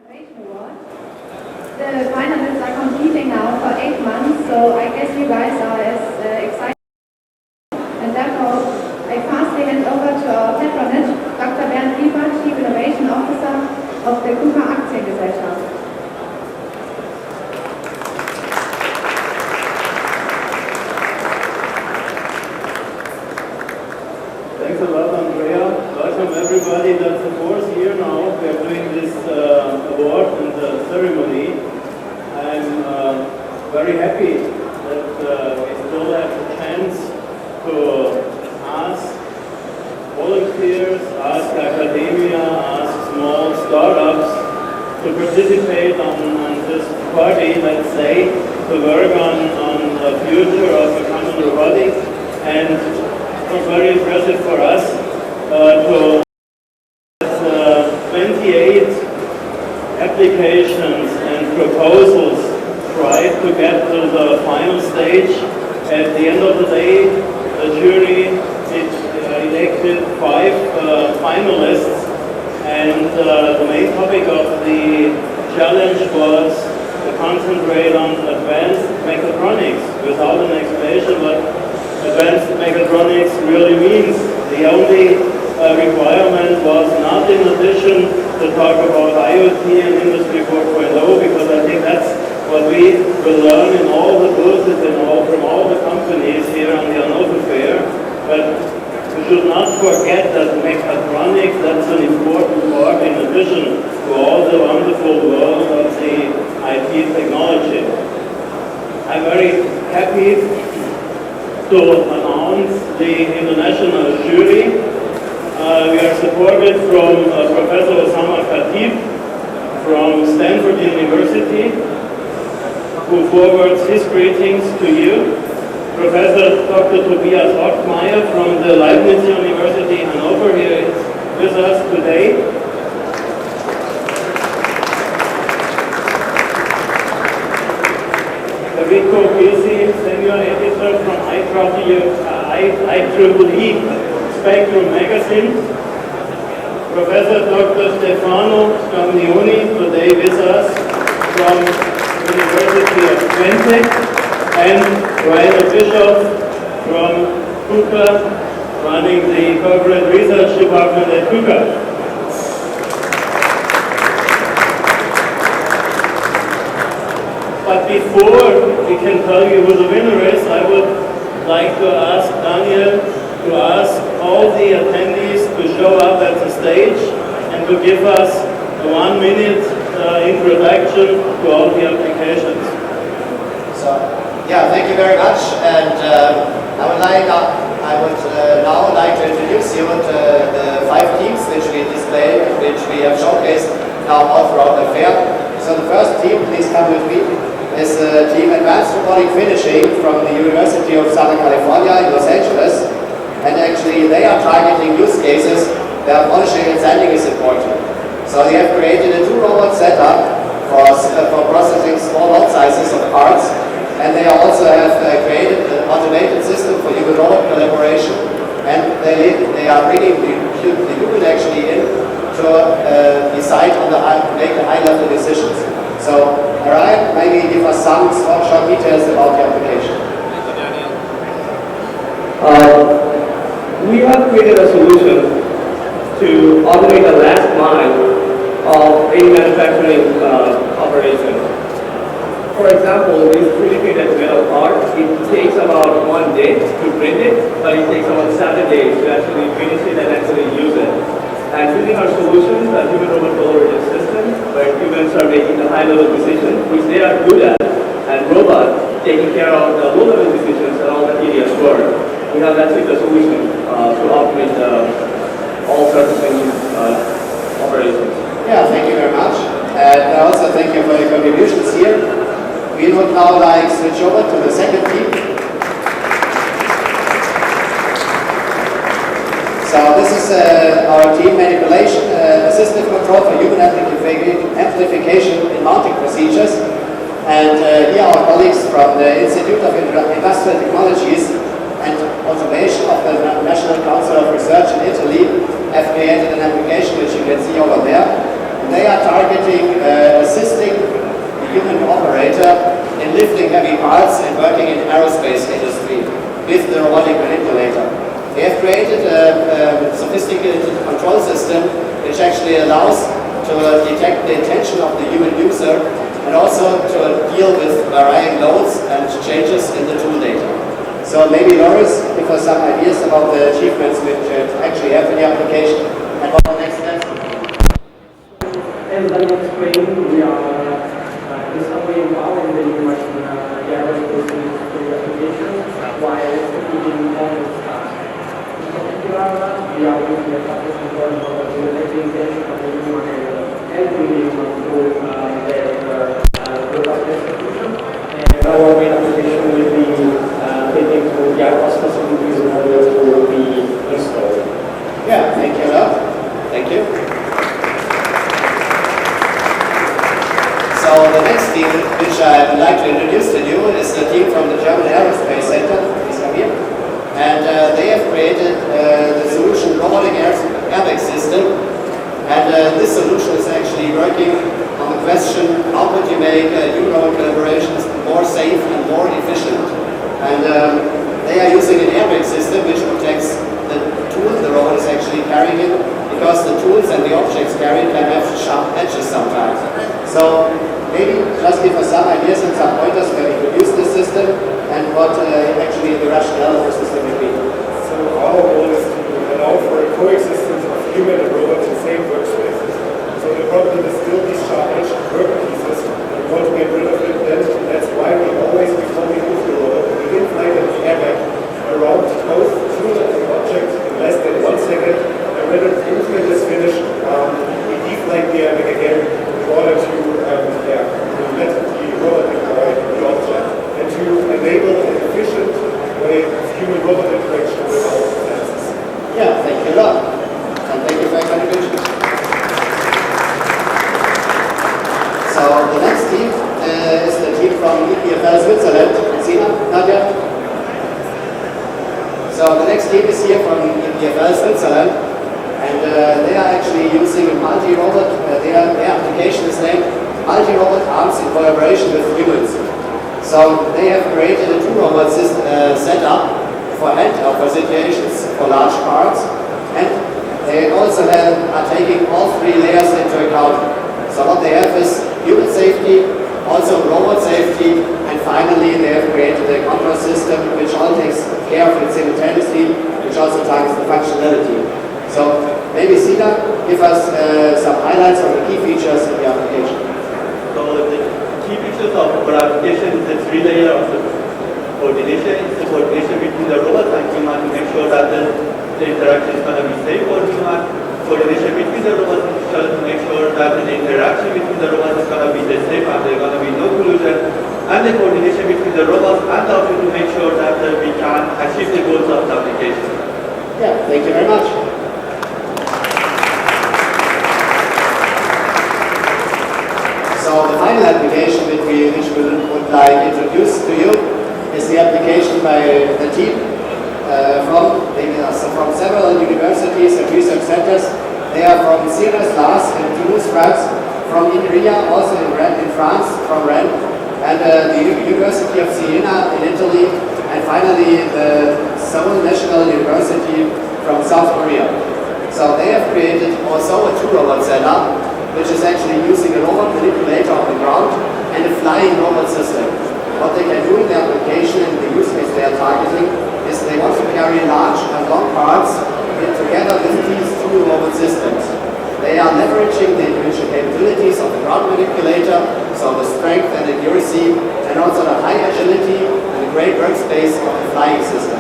Innovation Awards. The finalists are competing now for 8 months, so I guess you guys are as excited. And therefore, I fastly hand over to our patronage, Dr. Bernd Lieber, Chief Innovation Officer of the KUKA Aktiengesellschaft. Thanks a lot, Andrea. Welcome everybody. That's the 4th year now we are doing this award and ceremony. I'm very happy that we still have the chance to ask volunteers, ask academia, ask small startups to participate on this party, let's say, to work on the future of common robotics. And it was very impressive for us to 28 applications and proposals tried to get to the final stage. At the end of the day, the jury elected 5 finalists, and the main topic of the challenge was to concentrate on advanced mechatronics. Without an explanation what advanced mechatronics really means, the only requirement was not in addition to talk about IoT and Industry 4.0, because I think that's what we will learn in all the booths and from all the companies here on the Hannover Fair. But we should not forget that mechatronics, that's an important part in addition to all the wonderful world of the IT technology. I'm very happy to announce the international jury. We are supported from Professor Osama Khatib from Stanford University, who forwards his greetings to you. Professor Dr. Tobias Hockmeier from the Leibniz University Hannover here is with us today. Rico Pisi, Senior Editor from IEEE Spectrum Magazine. Professor Dr. Stefano Scaglioni, today with us from University of Twente, and Rainer Bischoff from KUKA, running the Corporate Research Department at KUKA. But before we can tell you who the winner is, I would like to ask Daniel to ask all the attendees to show up at the stage and to give us a 1-minute introduction to all the applications. So, yeah, thank you very much. And I would now like to introduce you to the 5 teams which we display, which we have showcased now all throughout the fair. So the first team, please come with me, is Team Advanced Robotic Finishing from the University of Southern California in Los Angeles. And actually they are targeting use cases where polishing and sanding is important. So they have created a 2-robot setup for processing small lot sizes of parts. And they also have created an automated system for human-robot collaboration. And they are bringing the human actually in to decide on make the high-level decisions. So, Ryan, maybe give us some short details about the application. We have created a solution to automate the last mile of any manufacturing operation. For example, this 3D printed metal part, it takes about 1 day to print it, but it takes about 7 days to actually finish it and actually use it. And using our solution, the human-robot collaborative system, where humans are making the high-level decisions, which they are good at, and robots taking care of the low-level decisions and all the tedious work. We have actually the solution to automate all surfacing operations. Yeah, thank you very much. And I also thank you for your contributions here. We would now like to switch over to the second team. So this is our team manipulation, assistive control for human amplification in mounting procedures. And here our colleagues from the Institute of Industrial Technologies and Automation of the National Council of Research in Italy have created an application which you can see over there. And they are targeting They have created a sophisticated control system which actually allows to detect the intention of the human user and also to deal with varying loads and changes in the tool data. So maybe Loris, give us some ideas about the achievements which actually have in the application and what the next steps. As I explained, we are in some way empowering the human aerospace industry application while keeping on its task. In particular, we are using the process control model to detect the intention of the human and helping the human through their product execution. And our main application will be taking to the Airbus facilities in order to be installed. Yeah, thank you. Thank you. So the next team which I would like to introduce to you is the team from the German Aerospace Center. Please come here. And they have created the solution robotic airbag system. And this solution is actually working on the question, how could you make human collaborations more safe and more efficient? And they are using an airbag system which protects the tool the robot is actually carrying it, because the tools and the objects carried can have sharp edges sometimes. So maybe just give us some ideas and some pointers where we could use this system and what actually the rationale of the system would be. So our goal is to allow for a coexistence of human and robot in the same workspaces. So the problem is still these sharp-edged work pieces. We want to get rid of it, and that's why we always, before we move the robot, we inflate the airbag around both tool and the object in less than 1 second. And when the movement is finished, we deflate the airbag again in order to let the robot deploy the object and to enable an efficient way of human-robot interaction without senses. Yeah, thank you a lot. And thank you for your contribution. So the next team is the team from EPFL Switzerland. Sina, Nadia. So the next team is here from EPFL Switzerland, and they are actually using a multi-robot. Their application is named Multi-Robot Arms in collaboration with humans. So they have created a two-robot setup for hand-over situations for large parts, and they also are taking all 3 layers into account. So what they have is human safety, also robot safety, and finally they have created a control system which all takes care of it simultaneously, which also targets the functionality. So maybe Sina, give us some highlights on the key features in the application. So the key features of our application is the 3-layer of the coordination. It's the coordination between the robot and human to make sure that the interaction is going to be safe for human. Coordination between the robots to make sure that the interaction between the robots is going to be the same and there's going to be no collision. And the coordination between the robots and the object to make sure that we can achieve the goals of the application. Yeah, thank you very much. So the final application which we would like to introduce to you is the application by the team from several universities and research centers. They are from Sires Lars in Toulouse, France, from INRIA, also in Rennes, in France, from Rennes, and the University of Siena in Italy, and finally the Seoul National University from South Korea. So they have created also a two-robot setup, which is actually using a robot manipulator on the ground and a flying robot system. What they can do in the application and the use case they are targeting is they want to carry large and long parts together with these two robot systems. They are leveraging the individual capabilities of the ground manipulator, so the strength and accuracy, and also the high agility and the great workspace of the flying system.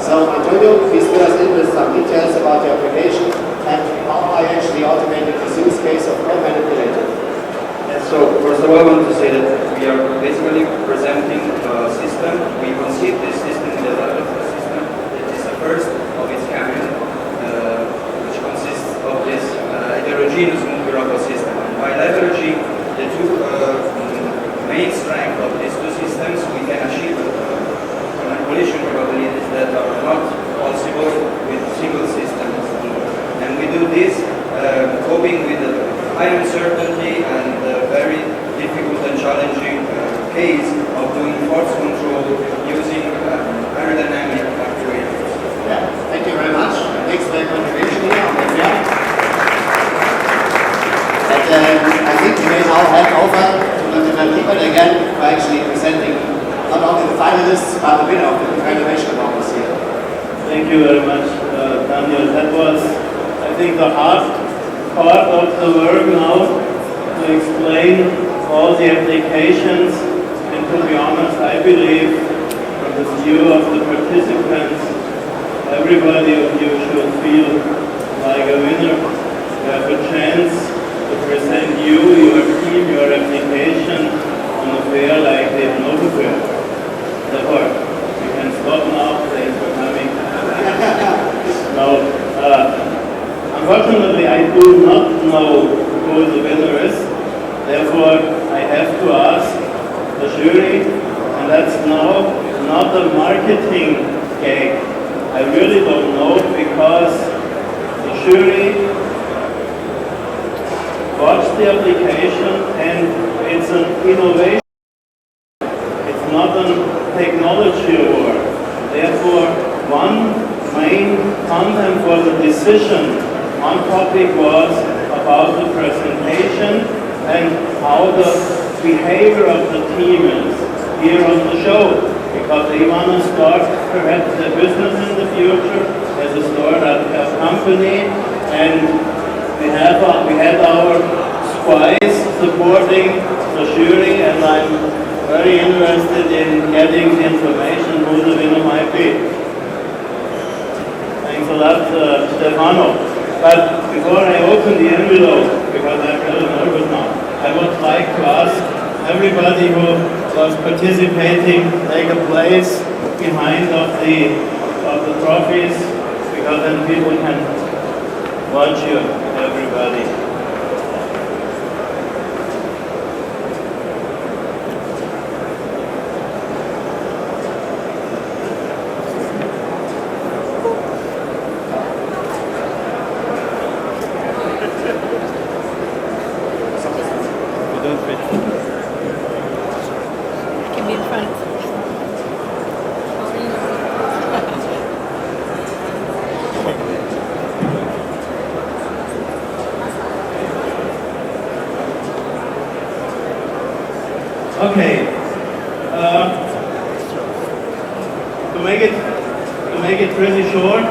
So Antonio, please fill us in with some details about the application and how I actually automated this use case of ground manipulator. So first of all, I want to say that we are basically presenting a system. We conceived this system, developed a system. It is the first of its kind, which consists of this heterogeneous multi-robot system. And by leveraging the two main strengths of these two systems, we can achieve manipulation capabilities that are not possible with single systems. And we do this coping with high uncertainty and very difficult and challenging case of doing force control using aerodynamic actuators. Yeah, thank you hand over to the people again for actually presenting not only the finalists, but the winner of the KUKA Innovation Awards here. Thank you very much, Daniel. That was, I think, the hard part of the work now, to explain all the applications, and to be honest, I believe, from the view of the participants, everybody of you should feel like a winner. You have a chance to present you, your team, your application on a fair like the Hannover Fair. Therefore, you can stop now. Thanks for coming. No, unfortunately, I do not know who the winner is. Therefore, I have to ask the jury, and that's now not a marketing gag. I really don't know, because the jury watched the application, and it's an innovation. It's not a technology award. Therefore, one main content for the decision, one topic was about the presentation and how the behavior of the team is here on the show, because they want to start perhaps their business in the future as a startup company, and we had our spies supporting the jury, and I'm very interested in getting the information who the winner might be. Thanks a lot, Stefano. But before I open the envelope, because I'm really nervous now, I would like to ask everybody who was participating take a place behind of the trophies, because then people can watch you, everybody. Can be in front. Okay. To make it really short,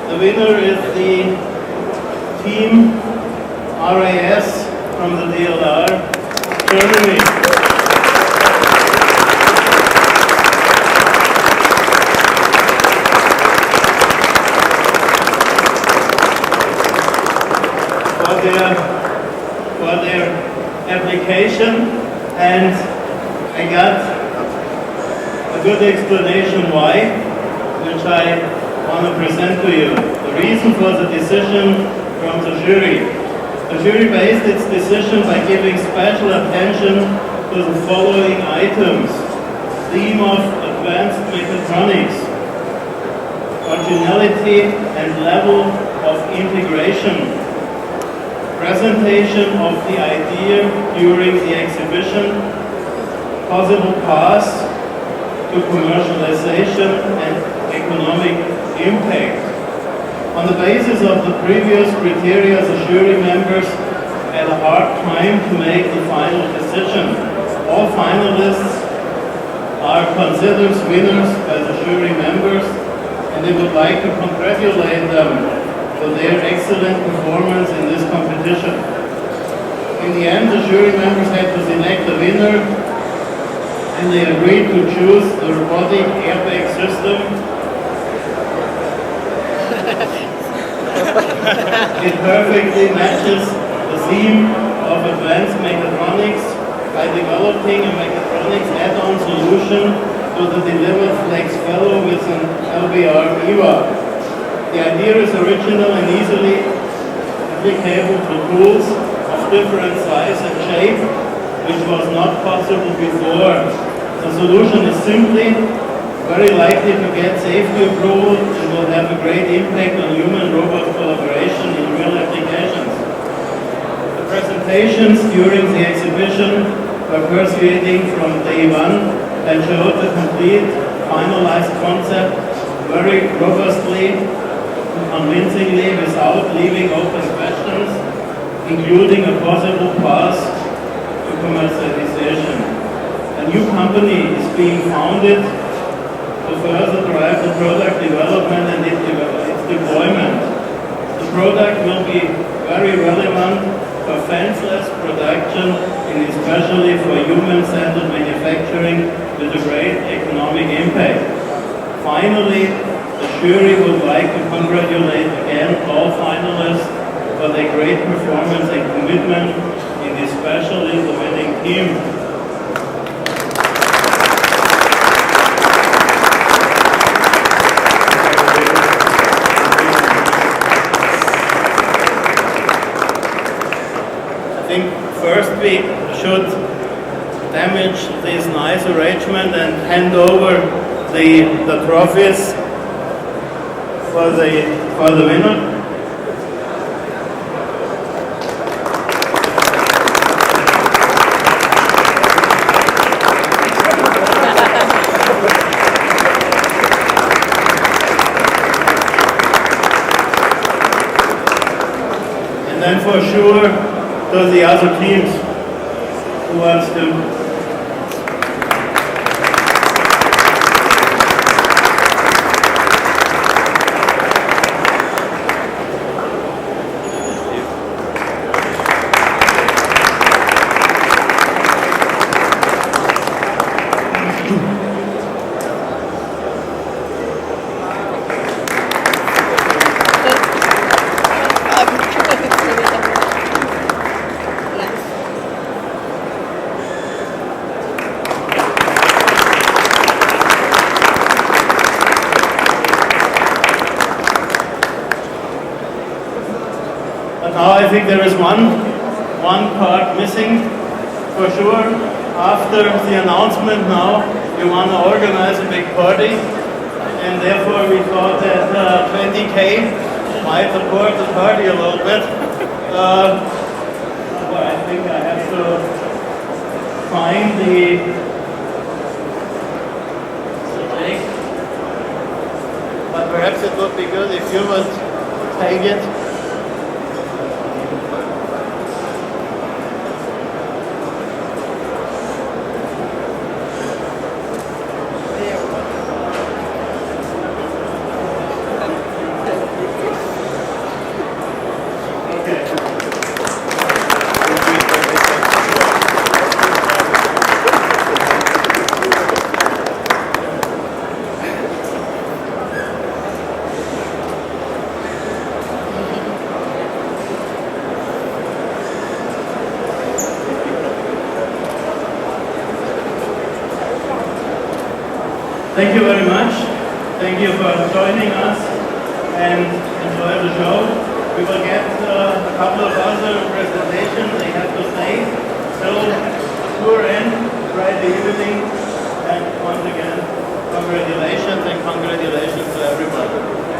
the winner is the team RAS from the DLR, Germany. For their application, and I got a good explanation why, which I want to present to you. The reason for the decision from the jury. The jury based its decision by giving special attention to the following items: theme of advanced mechatronics, originality and level of integration, presentation of the idea during the exhibition, possible paths to commercialization and economic impact. On the basis of the previous criteria, the jury members had a hard time to make the final decision. All finalists are considered winners by the jury members, and they would like to congratulate them for their excellent performance in this competition. In the end, the jury members had to select the winner, and they agreed to choose the robotic airbag system. It perfectly matches the theme of advanced mechatronics by developing a mechatronics add-on solution to the delivered Flex Fellow with an LBR EVA. The idea is original and easily applicable to tools of different size and shape, which was not possible before. The solution is simply very likely to get safety approval and will have a great impact on human-robot collaboration in real applications. The presentations during the exhibition were persuading from day one and showed the complete, finalized concept very robustly and convincingly without leaving open questions. including a possible path to commercialization. A new company is being founded to further drive the product development and its deployment. The product will be very relevant for fenceless production and especially for human-centered manufacturing with a great economic impact. Finally, the jury would like to congratulate again all finalists for their great performance and commitment, and especially the winning team. I think first we should damage this nice arrangement and hand over the trophies for the winner. And then for sure to the other teams who wants to. Now I think there is one part missing for sure. After the announcement now, we want to organize a big party, and therefore we thought that 20K might support the party a little bit. Well, I think I have to find the link, but perhaps it would be good if you would take it. Thank you very much. Thank you for joining us and enjoy the show. We will get a couple of other presentations they have to say. So tour in Friday evening, and once again, congratulations and congratulations to everybody.